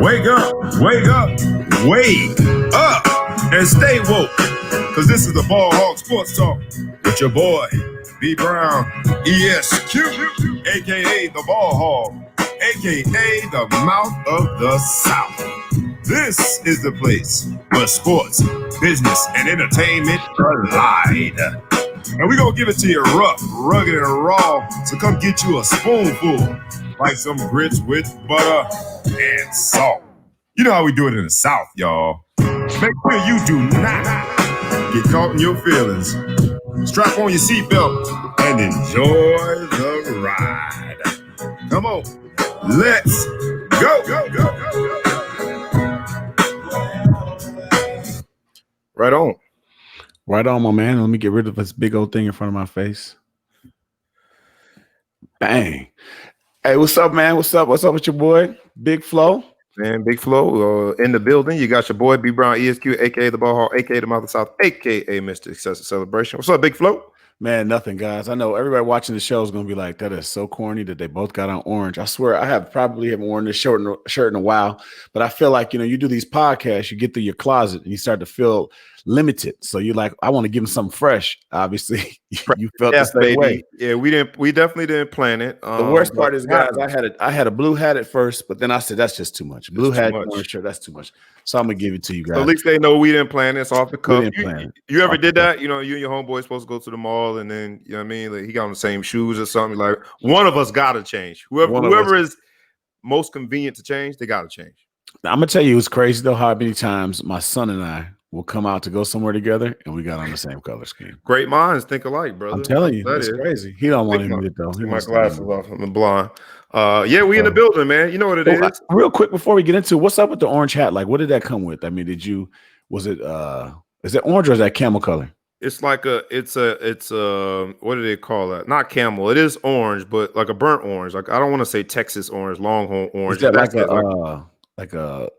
Wake up, wake up, wake up, and stay woke. Cause this is the Ball Hog Sports Talk with your boy, B Brown, ESQ, aka the Ball Hog, aka the Mouth of the South. This is the place where sports, business, and entertainment collide. And we're gonna give it to you rough, rugged, and raw. So come get you a spoonful, like some grits with butter and salt. You know how we do it in the South, y'all. Make sure you do not get caught in your feelings. Strap on your seatbelt and enjoy the ride. Come on, let's go. Right on. Right on, my man. Let me get rid of this big old thing in front of my face. Bang. Hey, what's up, man? What's up? What's up with your boy, Big Flo? Man, Big Flo in the building. You got your boy, B Brown, ESQ, a.k.a. the Ball Hall, a.k.a. the Mouth of the South, a.k.a. Mr. Excessive Celebration. What's up, Big Flo? Man, nothing, guys. I know everybody watching the show is going to be like, that is so corny that they both got on orange. I swear, I probably haven't worn this shirt in a while, but I feel like, you do these podcasts, you get through your closet and you start to feel limited. So you're like, I want to give them something fresh. Obviously, you felt the same way. Yeah, we definitely didn't plan it. The worst part is, guys, I had a blue hat at first, but then I said, that's just too much. Blue hat, orange shirt, that's too much. So I'm going to give it to you guys. So at least they know we didn't plan this off the cuff. You ever did that? You and your homeboy supposed to go to the mall and then, you know what I mean? Like he got on the same shoes or something. Like one of us got to change. Whoever is most convenient to change, they got to change. Now, I'm going to tell you, it's crazy though how many times my son and I will come out to go somewhere together and we got on the same color scheme. Great minds think alike, brother. I'm telling you, it's crazy. He don't want to admit it though. Take my glasses off. I'm blind. Yeah, we in the building, man. You know what it is. Real quick before we get into what's up with the orange hat? Like, what did that come with? I mean, is it orange or is that camel color? It's like it's a what do they call that? Not camel. It is orange, but like a burnt orange. Like I don't want to say Texas orange, Longhorn orange. Is that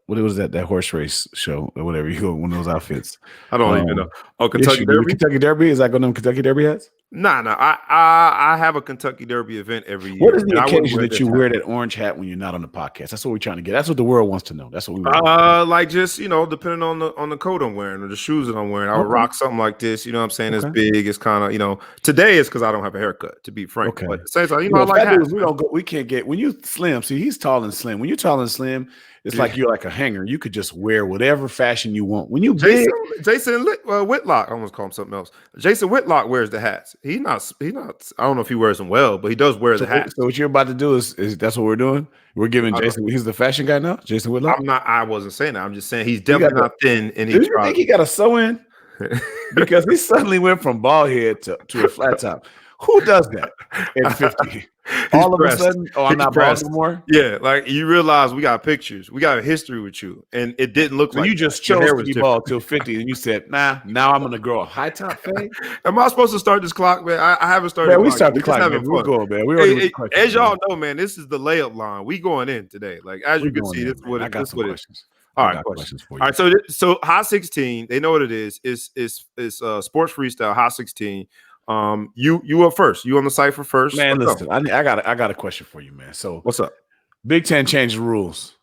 what was that horse race show or whatever you go one of those outfits? I don't even know. Oh, Kentucky Derby. Kentucky Derby, is that going to Kentucky Derby hats? Nah. I have a Kentucky Derby event every year. What is the occasion that you wear that orange hat when you're not on the podcast? That's what we're trying to get. That's what the world wants to know. That's what we want. Like just depending on the coat I'm wearing or the shoes that I'm wearing, I would rock something like this. You know what I'm saying? It's big. It's kind of today is because I don't have a haircut. To be frank, but at the same time, I like hats. We can't get when you slim. See, he's tall and slim. When you're tall and slim, it's like you're like a hanger. You could just wear whatever fashion you want. When you Jason Whitlock, I almost call him something else. Jason Whitlock wears the hats. He's not. I don't know if he wears them well, but he does wear the hats. So what you're about to do is that's what we're doing. We're giving Jason. He's the fashion guy now. Jason Whitlock. I wasn't saying that. I'm just saying he's definitely not thin. And do you think he got a sew in? Because he suddenly went from bald head to a flat top. Who does that at 50? All of a sudden, I'm not bald anymore? Yeah, like you realize we got pictures. We got a history with you. And it didn't look like you just chose to be bald till 50 and you said, nah, now I'm going to grow a high top fade? Am I supposed to start this clock, man? I haven't started. Man, we start the clock, man. We're going, man. As y'all know, man, this is the layup line. We going in today. Like, as you can see, this is what it is. All right, questions for you. All right, so Hot 16, they know what it is. It's Sports Freestyle Hot 16. You up first. You on the cipher first, man. Listen, I got a question for you, man. So what's up? Big Ten changed the rules.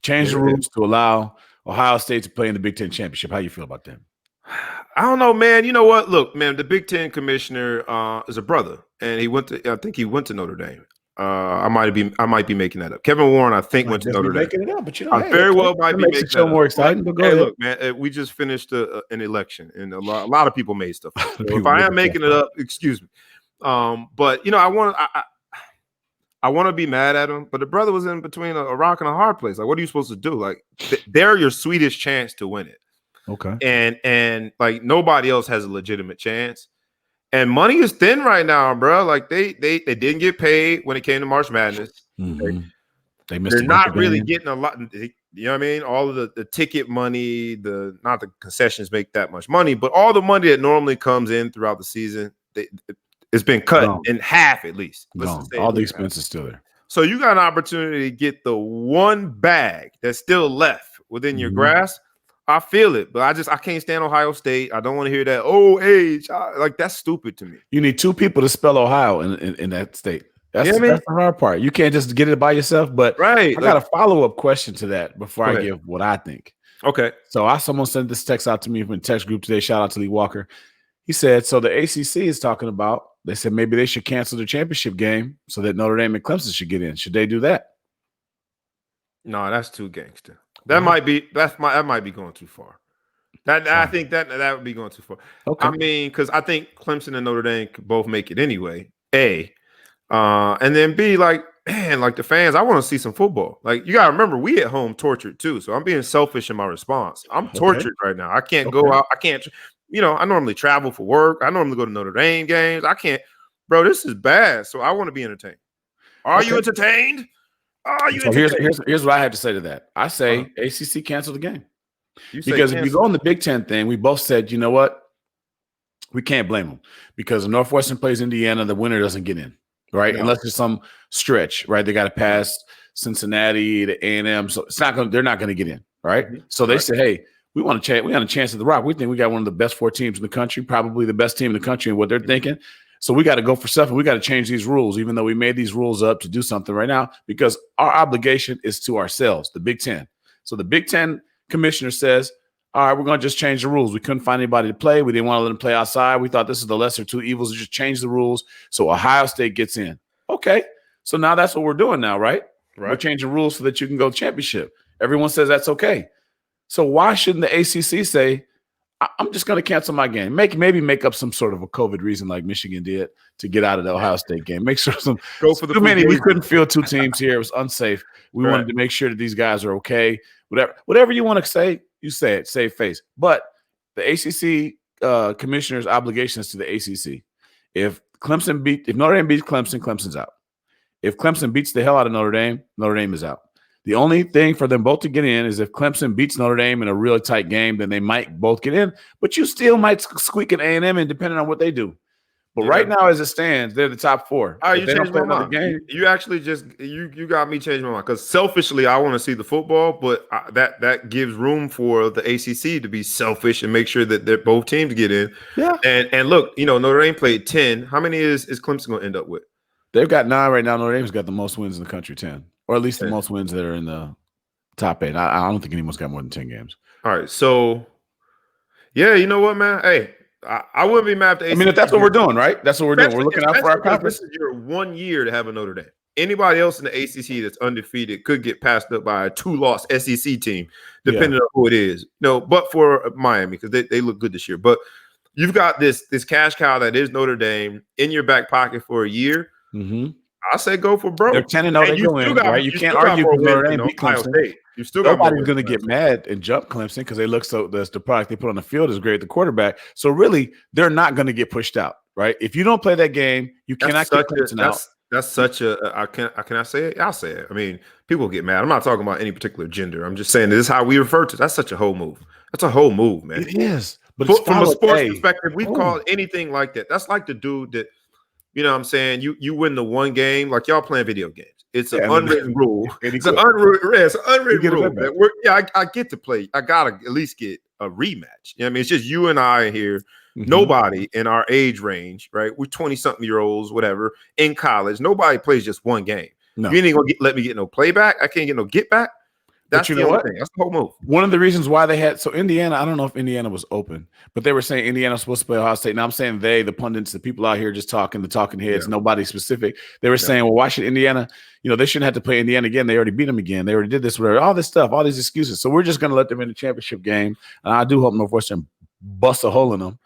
Changed the rules to allow Ohio State to play in the Big Ten championship. How you feel about that? I don't know, man. You know what? Look, man, the Big Ten commissioner is a brother, and I think he went to Notre Dame. I might be making that up. Kevin Warren, I think, went to Notre Dame. Making it up, but I very well might be making it show more exciting. But go ahead. Look, man, we just finished an election, and a lot of people made stuff. So if I am making it up, excuse me. But I want to be mad at him, but the brother was in between a rock and a hard place. Like, what are you supposed to do? Like, they're your sweetest chance to win it. Okay. And like nobody else has a legitimate chance. And money is thin right now, bro. Like they didn't get paid when it came to March Madness. Mm-hmm. They're not really getting a lot. You know what I mean? All of the ticket money, not the concessions make that much money, but all the money that normally comes in throughout the season, it's been cut in half at least. All the expenses still there. So you got an opportunity to get the one bag that's still left within your grasp. I feel it, but I can't stand Ohio State. I don't want to hear that age. Like that's stupid to me. You need two people to spell Ohio in that state. That's You know what I mean? the hard part. You can't just get it by yourself. But Right. I got a follow-up question to that before Go I ahead. give what I think. Okay. So someone sent this text out to me from the text group today. Shout out to Lee Walker. He said, so the ACC is talking about, they said maybe they should cancel the championship game so that Notre Dame and Clemson should get in. Should they do that? No, that's too gangster. That might be going too far. I think that would be going too far. Okay. I mean, because I think Clemson and Notre Dame could both make it anyway. A, and then B, like, man, like the fans, I want to see some football. Like, you gotta remember, we at home tortured too. So I'm being selfish in my response. I'm tortured right now. I can't go out. I can't. I normally travel for work. I normally go to Notre Dame games. I can't, bro. This is bad. So I want to be entertained. Are you entertained? Are you entertained? Here's what I have to say to that. I say ACC cancel the game. Because if you go on the Big Ten thing, we both said, you know what? We can't blame them because if Northwestern plays Indiana, the winner doesn't get in, right? No. Unless there's some stretch, right? They got to pass Cincinnati to A&M, so they're not going to get in, right? Mm-hmm. So they say, hey, we want a chance at the Rock. We think we got one of the best 4 teams in the country, probably the best team in the country, and what they're thinking. So we got to go for stuff, and we got to change these rules, even though we made these rules up to do something right now, because our obligation is to ourselves, the Big Ten. So the Big Ten commissioner says, all right, we're going to just change the rules. We couldn't find anybody to play. We didn't want to let them play outside. We thought this is the lesser 2 evils. Just change the rules so Ohio State gets in. Okay, so now that's what we're doing now, right? We're changing rules so that you can go championship. Everyone says that's okay. So why shouldn't the ACC say, I'm just going to cancel my game? Maybe make up some sort of a COVID reason like Michigan did to get out of the Ohio State game. Make sure go for the too many. We couldn't field 2 teams here. It was unsafe. We wanted to make sure that these guys are okay. Whatever you want to say, you say it. Save face. But the ACC commissioner's obligation is to the ACC. If Notre Dame beats Clemson, Clemson's out. If Clemson beats the hell out of Notre Dame is out. The only thing for them both to get in is if Clemson beats Notre Dame in a really tight game, then they might both get in. But you still might squeak an A&M in depending on what they do. But right now, as it stands, they're the top 4. All right, you changed my mind. You actually just you got me changing my mind because selfishly, I want to see the football, but that gives room for the ACC to be selfish and make sure that both teams get in. Yeah. And look, Notre Dame played 10. How many is Clemson going to end up with? They've got 9 right now. Notre Dame's got the most wins in the country, 10. Or at least the most wins that are in the top 8. I don't think anyone's got more than 10 games. All right. So, yeah, you know what, man? Hey, I wouldn't be mad if if that's what we're doing, right? That's what we're doing. We're looking out for our conference. This is your 1 year to have a Notre Dame. Anybody else in the ACC that's undefeated could get passed up by a 2-loss SEC team, depending on who it is. But for Miami, because they look good this year. But you've got this cash cow that is Notre Dame in your back pocket for a year. Mm-hmm. I say go for broke. They're 10-0. They go in, right? You can't argue with Notre Dame beat Clemson. Nobody's going to get mad and jump Clemson because they look the product they put on the field is great. The quarterback. So really, they're not going to get pushed out, right? If you don't play that game, you cannot get Clemson out. That's such a. Can I say it? I'll say it. I mean, people get mad. I'm not talking about any particular gender. I'm just saying this is how we refer to it. That's such a whole move. That's a whole move, man. It is. But from a sports perspective, we've called anything like that. That's like the dude that. You know what I'm saying? You win the one game, like y'all playing video games. It's an unwritten rule. It's an unwritten rule. I get to play. I got to at least get a rematch. You know what I mean? It's just you and I here. Mm-hmm. Nobody in our age range, right? We're 20-something-year-olds, whatever, in college. Nobody plays just one game. No. You ain't going to let me get no playback. I can't get no get back. That's the only thing. That's the whole move. One of the reasons why they had Indiana, I don't know if Indiana was open, but they were saying Indiana was supposed to play Ohio State. Now I'm saying the pundits, the people out here just talking, the talking heads, nobody specific. They were saying, well, why should Indiana, they shouldn't have to play Indiana again. They already beat them again. They already did this, whatever, all this stuff, all these excuses. So we're just going to let them in the championship game. And I do hope Northwestern busts a hole in them.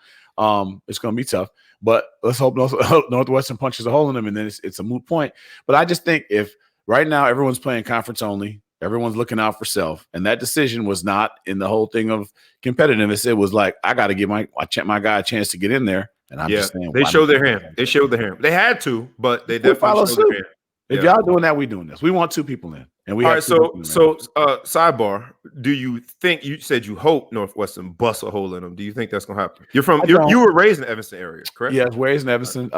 It's going to be tough, but let's hope Northwestern punches a hole in them and then it's a moot point. But I just think if right now everyone's playing conference only, everyone's looking out for self. And that decision was not in the whole thing of competitiveness. It was like, I got to give my guy a chance to get in there. And I'm just saying, they showed their hand. They showed their hand. They had to, but they definitely showed their hand. If y'all doing that, we doing this. We want 2 people in. And we all right. So sidebar. Do you think you said you hope Northwestern busts a hole in them? Do you think that's gonna happen? You were raised in the Evanston area, correct? Yeah, I was raised in Evanston.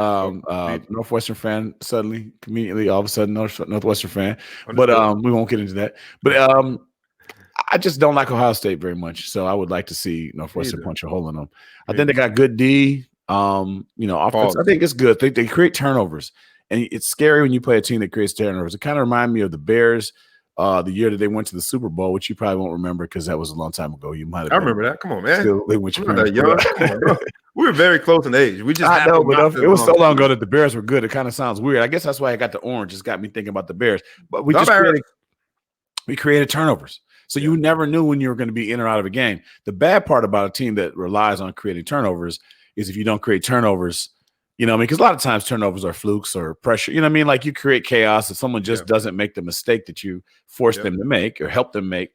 Northwestern fan. Suddenly, conveniently, all of a sudden, Northwestern fan. But we won't get into that. But I just don't like Ohio State very much. So I would like to see Northwestern punch a hole in them. I think they got good D. Offense. I think it's good. They create turnovers. And it's scary when you play a team that creates turnovers. It kind of reminds me of the Bears the year that they went to the Super Bowl, which you probably won't remember because that was a long time ago. You might have. I remember that. Come on, man. Still living with your I'm not parents. that young. Come on, bro. We were very close in age. We just I know, but it was so long ago that that the Bears were good. It kind of sounds weird. I guess that's why I got the orange. It's got me thinking about the Bears. But we created turnovers. So you never knew when you were going to be in or out of a game. The bad part about a team that relies on creating turnovers is if you don't create turnovers, you know what I mean? Because a lot of times turnovers are flukes or pressure. You know what I mean? Like you create chaos if someone just doesn't make the mistake that you force them to make or help them make,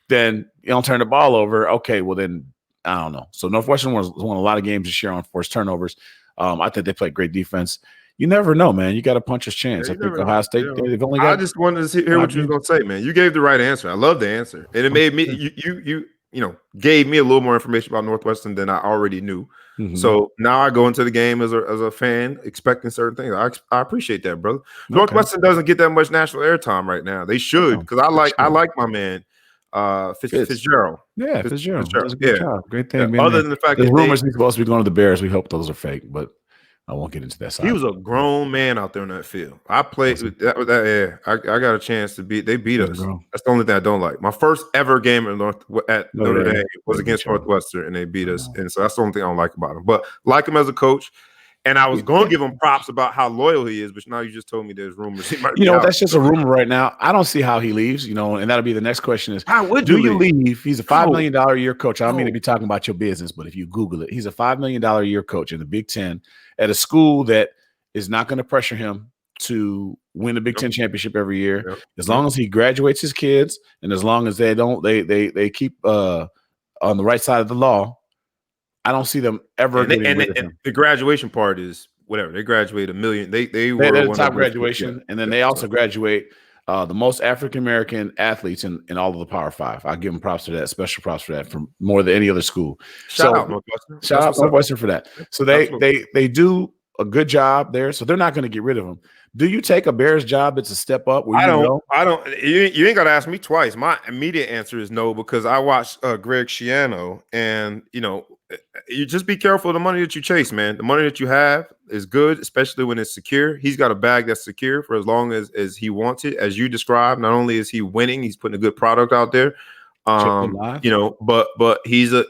then you don't turn the ball over. Okay, well then, I don't know. So Northwestern won a lot of games this year on forced turnovers. I think they played great defense. You never know, man. You got a puncher's chance. I think Ohio State, they've only got. I just wanted to hear what you were going to say, man. You gave the right answer. I love the answer. And it made me, you know, gave me a little more information about Northwestern than I already knew. Mm-hmm. So now I go into the game as a fan, expecting certain things. I appreciate that, brother. Okay. Northwestern doesn't get that much national airtime right now. They should, because I like my man Fitzgerald. Yeah, Fitzgerald. Does a good job. Great thing. Yeah. Other than the fact that rumors he's supposed to be going to the Bears, we hope those are fake, but I won't get into that side. He was a grown man out there on that field. I played with that. Yeah, I got a chance to beat. They beat us. That's the only thing I don't like. My first ever game at Notre Dame was against Northwestern, and they beat us. And so that's the only thing I don't like about him. But like him as a coach. And I was going to give him props about how loyal he is, but now you just told me there's rumors. That's just a rumor right now. I don't see how he leaves, and that'll be the next question is, how would you leave? He's a $5 million a year coach. I don't mean to be talking about your business, but if you Google it, he's a $5 million a year coach in the Big Ten at a school that is not going to pressure him to win the Big Ten championship every year. As long as he graduates his kids and as long as they keep on the right side of the law, I don't see them ever. And the graduation part is whatever. They graduate 1 million. They were the top graduation, and then they also graduate the most African American athletes in all of the Power Five. I give them props to that, special props for that, from more than any other school. Shout out Northwestern. Shout out Northwestern for that. So they do a good job there. So they're not going to get rid of them. Do you take a Bears job that's a step up? I don't. You ain't got to ask me twice. My immediate answer is no, because I watched Greg Schiano, and you just be careful of the money that you chase, man. The money that you have is good, especially when it's secure. He's got a bag that's secure for as long as he wants it. As you described, not only is he winning, he's putting a good product out there. But he's a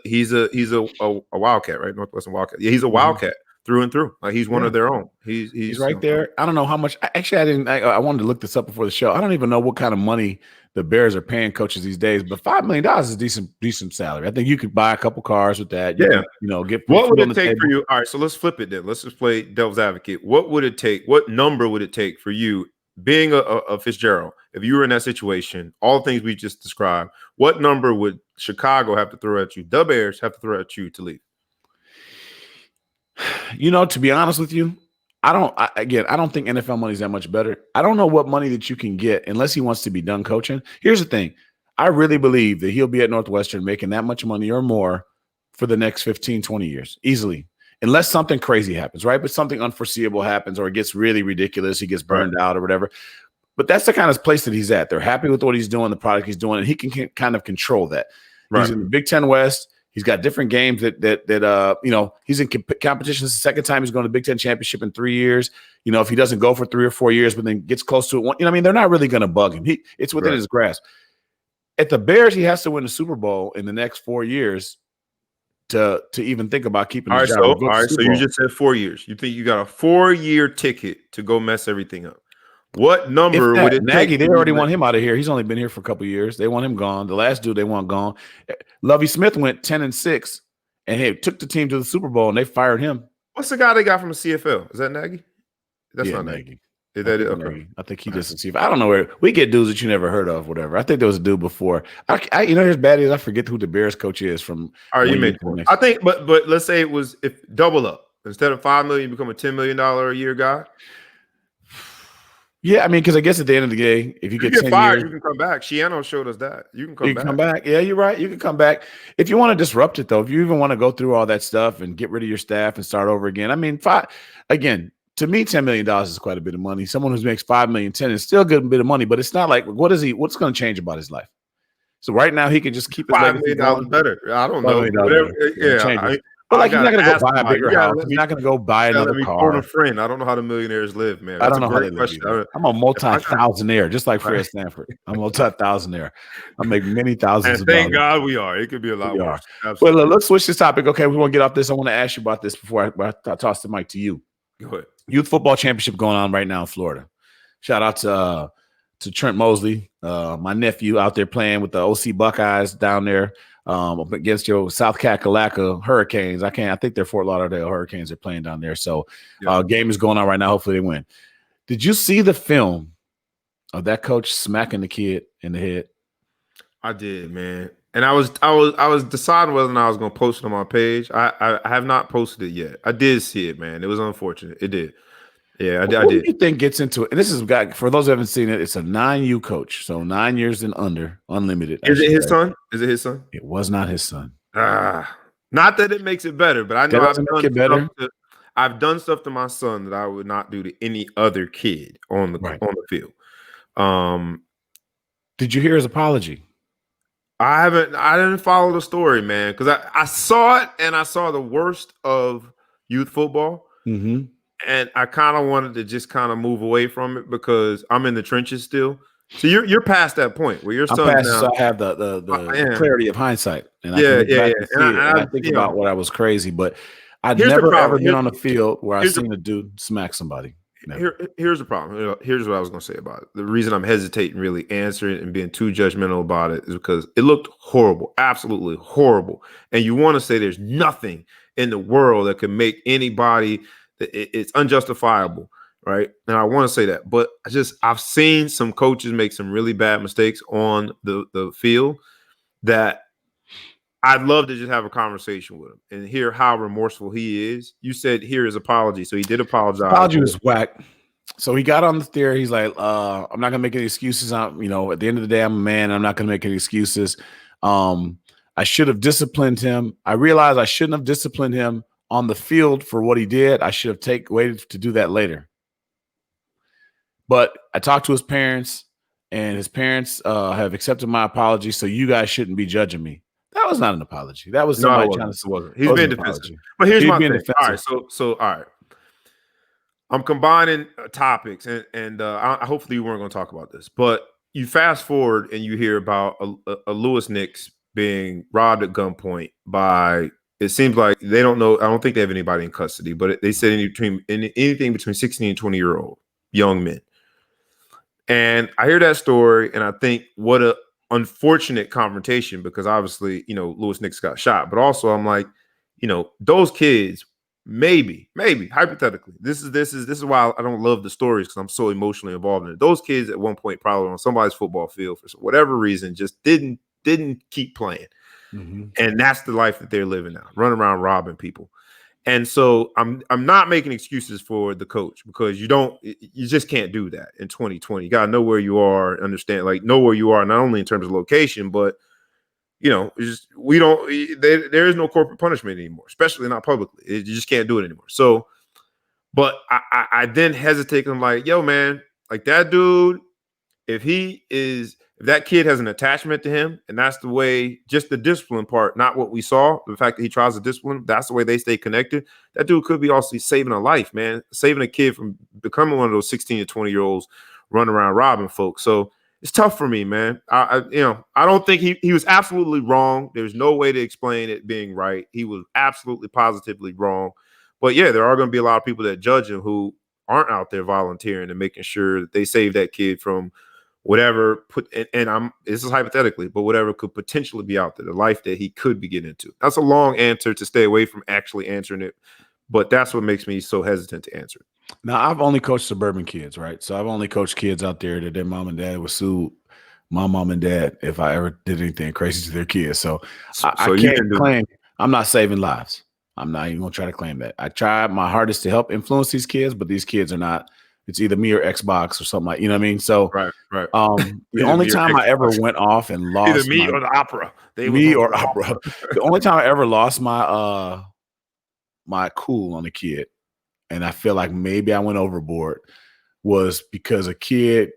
Wildcat, right? Northwestern Wildcat. Yeah, he's a Wildcat through and through. Like he's one of their own. He's right there. I don't know how much. I wanted to look this up before the show. I don't even know what kind of money the Bears are paying coaches these days, but $5 million is a decent salary. I think you could buy a couple cars with that. Get what would it take for you? All right, so let's flip it then. Let's just play devil's advocate. What would it take? What number would it take for you, being a Fitzgerald, if you were in that situation, all the things we just described? What number would Chicago have to throw at you? The Bears have to throw at you to leave? To be honest with you, I don't think NFL money is that much better. I don't know what money that you can get unless he wants to be done coaching. Here's the thing. I really believe that he'll be at Northwestern making that much money or more for the next 15, 20 years, easily, unless something crazy happens, right? But something unforeseeable happens or it gets really ridiculous. He gets burned out or whatever. But that's the kind of place that he's at. They're happy with what he's doing, the product he's doing, and he can kind of control that. Right. He's in the Big Ten West. He's got different games that he's in competition. This is the second time he's going to the Big Ten championship in 3 years. If he doesn't go for 3 or 4 years, but then gets close to it, they're not really going to bug him. It's within his grasp. At the Bears, he has to win the Super Bowl in the next 4 years to even think about keeping his job. All right, so you just said 4 years. You think you got a 4-year ticket to go mess everything up? What number would it Nagy, take? They already want him out of here. He's only been here for a couple of years. They want him gone. The last dude they want gone. Lovie Smith went 10-6 and took the team to the Super Bowl, and they fired him. What's the guy they got from the CFL? Is that Nagy? That's not Nagy. Is that it? Okay. I think he just CFL. I don't know where we get dudes that you never heard of, whatever. I think there was a dude before. Here's bad is I forget who the Bears coach is from. All right, you made it. I think, but let's say it was if double up instead of $5 million, you become a $10 million a year guy. Yeah, because I guess at the end of the day, if you get 10 fired, years, you can come back. Schiano showed us that. You can come back. Yeah, you're right. You can come back. If you want to disrupt it, though, if you even want to go through all that stuff and get rid of your staff and start over again, to me, $10 million is quite a bit of money. Someone who makes $5 million, 10 is still a good bit of money, but it's not like, what's going to change about his life? So right now he can just keep his $5 million better. I don't know. But like, you're not gonna go buy a somebody. bigger house. You're not gonna go buy another Let me car. phone a friend. I don't know how the millionaires live, man. I That's don't a know how they great live question. either. I'm a multi-thousandaire, just like Fred Stanford. I'm a multi-thousandaire. I make many thousands And of thank dollars. God we are. It could be a lot We worse. are. Well, let's switch this topic. Okay, we want to get off this. I want to ask you about this before I toss the mic to you. Go ahead. Youth football championship going on right now in Florida. Shout out to Trent Mosley, my nephew out there playing with the OC Buckeyes down there against your South Kakalaka Hurricanes. I think they're Fort Lauderdale Hurricanes are playing down there. So game is going on right now. Hopefully they win. Did you see the film of that coach smacking the kid in the head? I did, man. And I was deciding whether or not I was going to post it on my page. I have not posted it yet. I did see it, man. It was unfortunate. It did. Yeah, I did. What do you think gets into it? And this is for those who haven't seen it, it's a 9U coach, so 9 years and under, unlimited. Is it his son? Is it his son? It was not his son. Not that it makes it better, but I know I've done stuff to my son that I would not do to any other kid on the field. Did you hear his apology? I didn't follow the story, man, because I saw it and I saw the worst of youth football. Mm-hmm. And I kind of wanted to just kind of move away from it because I'm in the trenches still. So you're past that point where your son now. So I have the clarity of hindsight, and I think about what I was crazy, but I've never ever been on a field where I've seen a dude smack somebody. Here's the problem. Here's what I was going to say about it. The reason I'm hesitating really answering and being too judgmental about it is because it looked horrible, absolutely horrible. And you want to say there's nothing in the world that could make anybody. It's unjustifiable, right? And I want to say that, but I've seen some coaches make some really bad mistakes on the field that I'd love to just have a conversation with him and hear how remorseful he is. You said hear his apology, so he did apologize. Apology was whack. So he got on the theory. He's like, I'm not gonna make any excuses. At the end of the day, I'm a man. I'm not gonna make any excuses. I should have disciplined him. I realized I shouldn't have disciplined him on the field for what he did. I should have waited to do that later. But I talked to his parents, and his parents have accepted my apology, so you guys shouldn't be judging me. That was not an apology. That was somebody trying to. He's being defensive. But here's my thing. All right, so all right. I'm combining topics, and hopefully you weren't going to talk about this, but you fast forward and you hear about a Lewis Nix being robbed at gunpoint by. It seems like they don't know. I don't think they have anybody in custody, but they said anything between 16 and 20-year-old young men. And I hear that story, and I think what a unfortunate confrontation because obviously, Lewis Nix got shot, but also I'm like, those kids, maybe hypothetically, this is why I don't love the stories because I'm so emotionally involved in it. Those kids at one point probably on somebody's football field for whatever reason just didn't keep playing. Mm-hmm. And that's the life that they're living now, running around robbing people. And so I'm not making excuses for the coach because you just can't do that in 2020. You got to know where you are, know where you are, not only in terms of location, but there is no corporate punishment anymore, especially not publicly. You just can't do it anymore. So, but I then hesitate. I'm like, yo, man, like that dude, if that kid has an attachment to him, and that's the way, just the discipline part, not what we saw, the fact that he tries to discipline, that's the way they stay connected. That dude could be also saving a life, man, saving a kid from becoming one of those 16 to 20-year-olds running around robbing folks. So it's tough for me, man. I don't think he was absolutely wrong. There's no way to explain it being right. He was absolutely positively wrong. But yeah, there are going to be a lot of people that judge him who aren't out there volunteering and making sure that they save that kid from whatever this is hypothetically, but whatever could potentially be out there, the life that he could be getting into. That's a long answer to stay away from actually answering it, but that's what makes me so hesitant to answer it. Now, I've only coached suburban kids, right? So I've only coached kids out there that their mom and dad would sue my mom and dad if I ever did anything crazy to their kids. So I can't claim I'm not saving lives. I'm not even going to try to claim that. I tried my hardest to help influence these kids, but these kids are not. It's either me or Xbox or something like, you know what I mean? So right. The only time I ever went off and lost either me or the opera. The only time I ever lost my my cool on a kid, and I feel like maybe I went overboard, was because a kid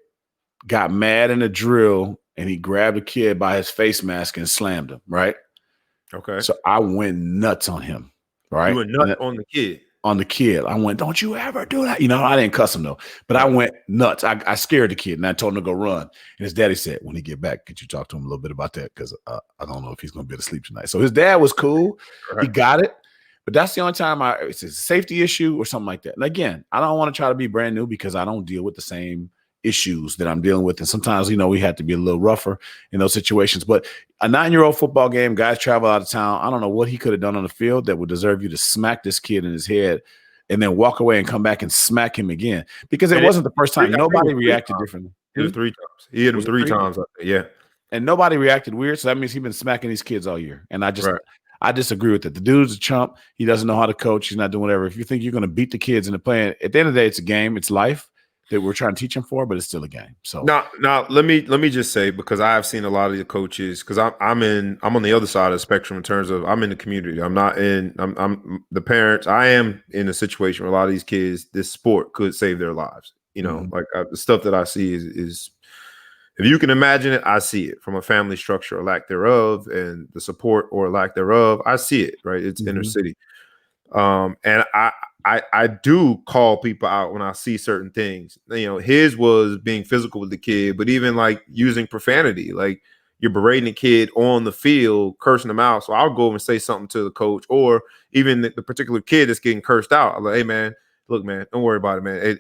got mad in a drill and he grabbed a kid by his face mask and slammed him, right? Okay. So I went nuts on him. right? You were nuts on the kid. On the kid. I went, don't you ever do that. I didn't cuss him though, but I went nuts. I scared the kid and I told him to go run. And his daddy said, when he get back, could you talk to him a little bit about that? Because I don't know if he's going to be able to sleep tonight. So his dad was cool. Right. He got it. But that's the only time it's a safety issue or something like that. And again, I don't want to try to be brand new because I don't deal with the same issues that I'm dealing with. And sometimes, we have to be a little rougher in those situations. But a 9-year-old football game, guys travel out of town. I don't know what he could have done on the field that would deserve you to smack this kid in his head and then walk away and come back and smack him again. Because it wasn't the first time. Nobody reacted differently. It was 3 times. He hit him 3 times. Yeah. And nobody reacted weird. So that means he's been smacking these kids all year. And I disagree with it. The dude's a chump. He doesn't know how to coach. He's not doing whatever. If you think you're going to beat the kids in the playing, at the end of the day, it's a game. It's life that we're trying to teach them for, but it's still a game. So now let me just say, because I've seen a lot of the coaches, because I'm on the other side of the spectrum in terms of I'm in the community. I'm the parents. I am in a situation where a lot of these kids, this sport could save their lives. Like the stuff that I see is if you can imagine it, I see it from a family structure or lack thereof, and the support or lack thereof. I see it, right? It's inner city. And I do call people out when I see certain things. His was being physical with the kid, but even like using profanity, like you're berating the kid on the field, cursing them out. So I'll go and say something to the coach, or even the particular kid that's getting cursed out. I'm like, hey man, look, man, don't worry about it, man.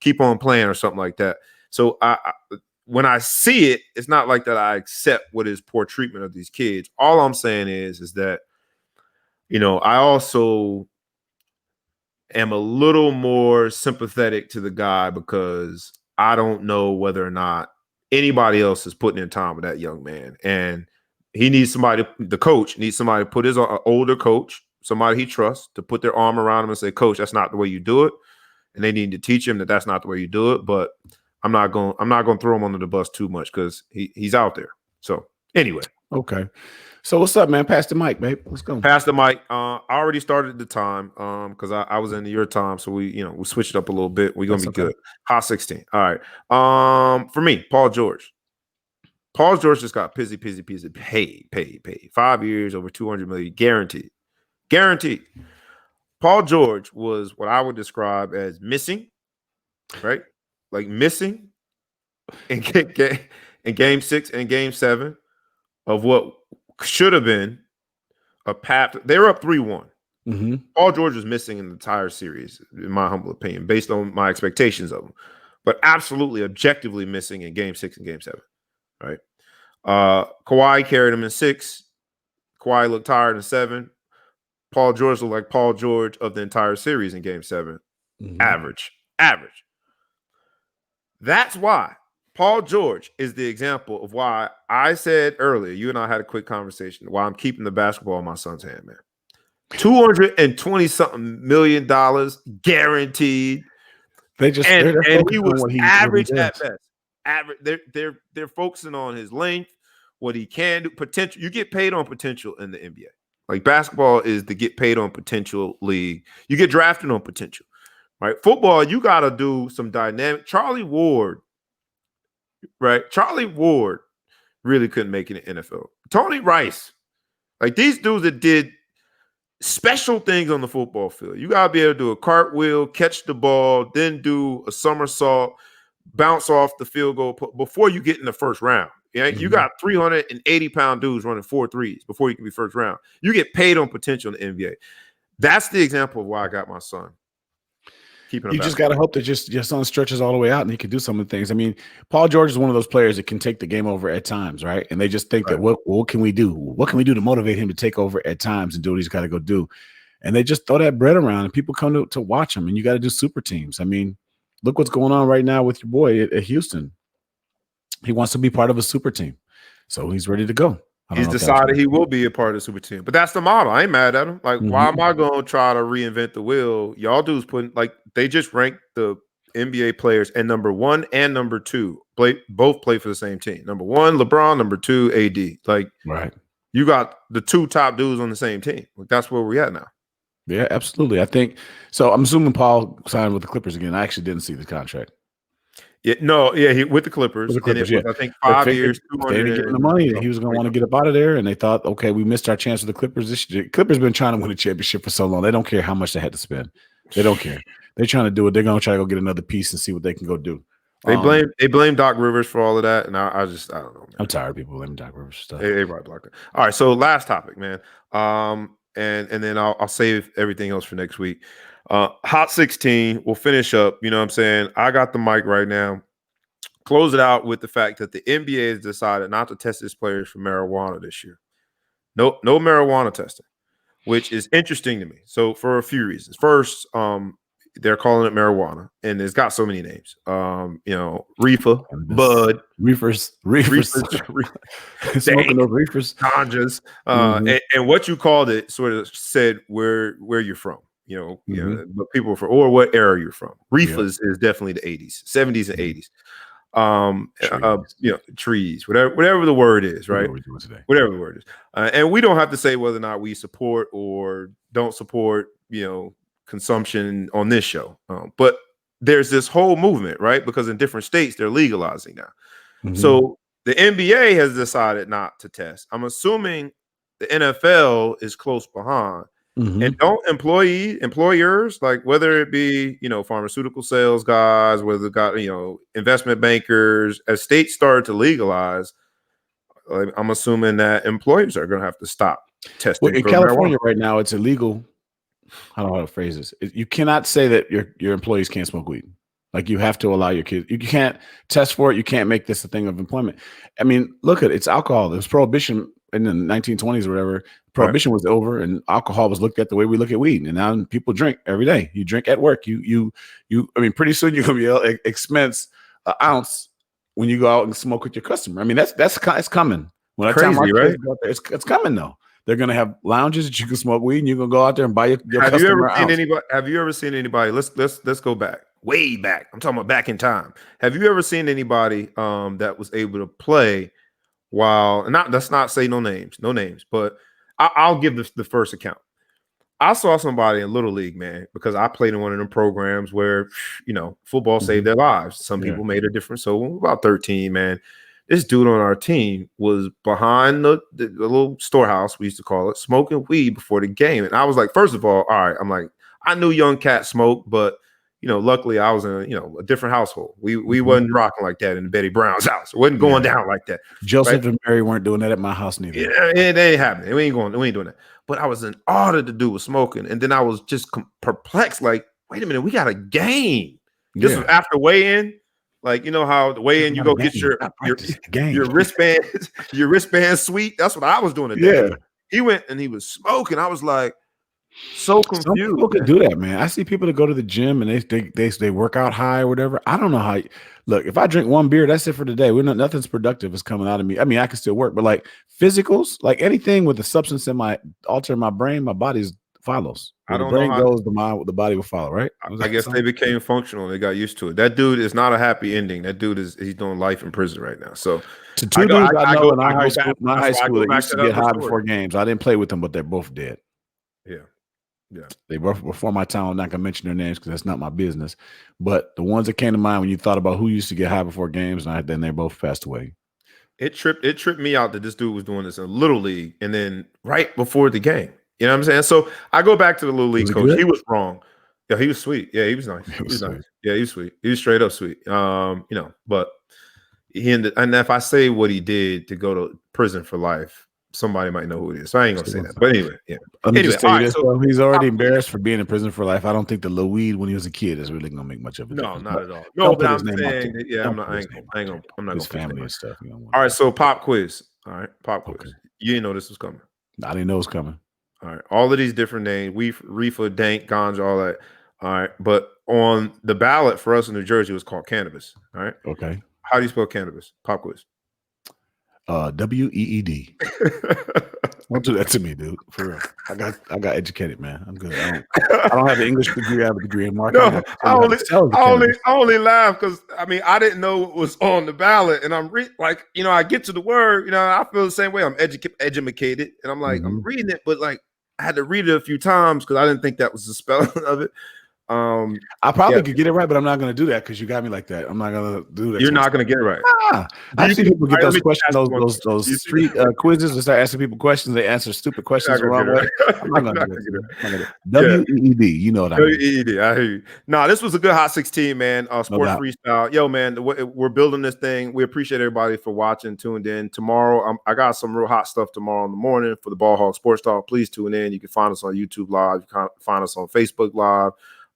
Keep on playing or something like that. So when I see it, it's not like that I accept what is poor treatment of these kids. All I'm saying is that, I also am a little more sympathetic to the guy because I don't know whether or not anybody else is putting in time with that young man. And he needs somebody, the coach needs somebody to put his older coach, somebody he trusts, to put their arm around him and say, coach, that's not the way you do it. And they need to teach him that that's not the way you do it. But I'm not going to throw him under the bus too much because he's out there. So anyway. Okay. So what's up, man? Pass the mic, babe. Let's go. Pass the mic. I already started the time because I was in your time. So we switched up a little bit. We're going to be good. Hot 16. All right. For me, Paul George. Paul George just got paid. 5 years, over $200 million, guaranteed. Paul George was what I would describe as missing, right? Like missing in game 6 and game 7 of what should have been a path. They were up 3-1. Mm-hmm. Paul George was missing in the entire series, in my humble opinion, based on my expectations of him, but absolutely objectively missing in game 6 and game 7, right? Kawhi carried him in 6. Kawhi looked tired in 7. Paul George looked like Paul George of the entire series in game 7. Mm-hmm. Average. That's why Paul George is the example of why I said earlier, you and I had a quick conversation, why I'm keeping the basketball in my son's hand, man. $220-something million guaranteed. And he was average at best. Average. They're focusing on his length, what he can do, potential. You get paid on potential in the NBA. Like basketball is the get paid on potential league. You get drafted on potential, right? Football, you got to do some dynamic. Charlie Ward really couldn't make it in the NFL. Tony Rice, like these dudes that did special things on the football field. You got to be able to do a cartwheel, catch the ball, then do a somersault, bounce off the field goal before you get in the first round. Yeah, mm-hmm. You got 380-pound dudes running 4 threes before you can be first round. You get paid on potential in the NBA. That's the example of why I got my son. You just got to hope that your son stretches all the way out and he can do some of the things. I mean, Paul George is one of those players that can take the game over at times, right? And they just think that what can we do? What can we do to motivate him to take over at times and do what he's got to go do? And they just throw that bread around and people come to watch him. And you got to do super teams. I mean, look what's going on right now with your boy at Houston. He wants to be part of a super team. So he's ready to go. He's decided he will be a part of the super team. But that's the model. I ain't mad at him. Like, why am I going to try to reinvent the wheel? Y'all dudes they just ranked the NBA players, and number 1 and number 2 both play for the same team. Number 1, LeBron. Number 2, AD. Like, right. You got the 2 top dudes on the same team. Like, that's where we're at now. Yeah, absolutely. I think so. I'm assuming Paul signed with the Clippers again. I actually didn't see the contract. Yeah, no, yeah, he with the Clippers, With the Clippers, and it yeah. was, I think, They 5 figured years, if they didn't get 200 the and money, he was going to want to get up out of there. And they thought, okay, we missed our chance with the Clippers this year. Clippers been trying to win a championship for so long. They don't care how much they had to spend. They don't care. They're trying to do it. They're going to try to go get another piece and see what they can go do. They blame Doc Rivers for all of that, and I don't know, man. I'm tired of people blaming Doc Rivers stuff. They right blocked it. All right, so last topic, man. And then I'll save everything else for next week. Hot 16. We'll finish up. You know what I'm saying? I got the mic right now. Close it out with the fact that the NBA has decided not to test its players for marijuana this year. No marijuana testing, which is interesting to me. So for a few reasons. First, they're calling it marijuana, and it's got so many names. Reefer, bud, reefers, smoking those reefers, ganjas, and what you called it sort of said where you're from. But people from, or what era you're from. Reefers is definitely the 80s, 70s, and 80s. Trees, whatever the word is, right? Whatever the word is, and we don't have to say whether or not we support or don't support, consumption on this show, but there's this whole movement, right? Because in different states they're legalizing now. So the NBA has decided not to test. I'm assuming the NFL is close behind. And don't employers, like whether it be, pharmaceutical sales guys, whether it got, investment bankers, as states start to legalize, I'm assuming that employers are going to have to stop testing. Well, in California right now, it's illegal. I don't know how to phrase this. You cannot say that your employees can't smoke weed. Like you have to allow your kids. You can't test for it. You can't make this a thing of employment. I mean, look at it. It's alcohol. There's prohibition in the 1920s or whatever. Prohibition was over, and alcohol was looked at the way we look at weed. And now people drink every day. You drink at work. You. I mean, pretty soon you're gonna be able to expense an ounce when you go out and smoke with your customer. I mean, that's coming. When crazy, right? It's coming though. They're gonna have lounges that you can smoke weed, and you're gonna go out there and buy your customer. Have you ever seen anybody? Let's go back, way back. I'm talking about back in time. Have you ever seen anybody that was able to play while, and let's not say no names, but I'll give the first account. I saw somebody in Little League, man, because I played in one of them programs where, football saved their lives. Some people made a difference. So when we were about 13, man, this dude on our team was behind the little storehouse, we used to call it, smoking weed before the game. And I was like, first of all right, I'm like, I knew young cats smoked, but luckily I was in a different household. We wasn't rocking like that in Betty Brown's house. It wasn't going down like that. Joseph and Mary weren't doing that at my house neither. Yeah, it ain't happening. We ain't doing that. But I was in awe that the dude was smoking, and then I was just perplexed. Like, wait a minute, we got a game. This was after weigh-in. Like, how the weigh-in, you go get your wristband sweet. That's what I was doing today. Yeah. He went and he was smoking. I was like, so confused. Some people can do that, man. I see people that go to the gym and they work out high or whatever. I don't know how. Look, if I drink one beer, that's it for today. Nothing's productive is coming out of me. I mean, I can still work, but like physicals, like anything with a substance in my brain, my body follows. I don't the brain know goes, the body will follow, right? I guess they became functional. They got used to it. That dude is not a happy ending. That dude he's doing life in prison right now. So to two dudes I know in my high school, they used to get high before games. I didn't play with them, but they're both dead. Yeah, they were before my time. I'm not gonna mention their names because that's not my business. But the ones that came to mind when you thought about who used to get high before games, and then they both passed away. It tripped me out that this dude was doing this in Little League, and then right before the game. You know what I'm saying? So I go back to the Little League coach. Good? He was wrong. Yeah, he was sweet. Yeah, he was nice. He was nice. Yeah, he was sweet. He was straight up sweet. But he ended. And if I say what he did to go to prison for life, somebody might know who it is. So I ain't gonna say that. But anyway, yeah. He's already embarrassed for being in prison for life. I don't think the little weed when he was a kid is really gonna make much of a difference. No, not at all. No, but I'm saying, I'm not gonna family and stuff. All right, so pop quiz. All right, pop quiz. Okay. You didn't know this was coming. I didn't know it was coming. All right, all of these different names: reefer, dank, ganja, all that. All right, but on the ballot for us in New Jersey, it was called cannabis. All right. Okay. How do you spell cannabis? Pop quiz. WEED. Don't do that to me, dude. For real. I got educated, man. I'm good. I don't have an English degree. I have a degree in marketing. No, I only laugh because I didn't know what was on the ballot, and I'm I get to the word, I feel the same way. I'm educated, and I'm like, I'm reading it, but like I had to read it a few times because I didn't think that was the spelling of it. I probably could get it right, but I'm not going to do that because you got me like that. I'm not going to do that. You're not going to get it right. I see people get those questions, those those street quizzes, and start asking people questions. They answer stupid questions the wrong way. I'm not going to do that. WEED, you know what I mean? WEED, I hear you. No, this was a good Hot 16, man. Sports freestyle. Yo, man, we're building this thing. We appreciate everybody for watching, tuned in. Tomorrow, I got some real hot stuff tomorrow in the morning for the Ball Hog Sports Talk. Please tune in. You can find us on YouTube Live. You can find us on Facebook Live.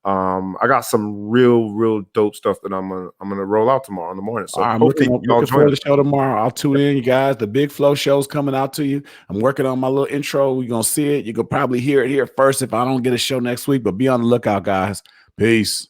I got some real dope stuff that I'm gonna roll out tomorrow in the morning. So I'm looking forward to the show tomorrow. I'll tune in, you guys. The Big Flow show's coming out to you. I'm working on my little intro. You're gonna see it. You can probably hear it here first if I don't get a show next week, but be on the lookout, guys. Peace.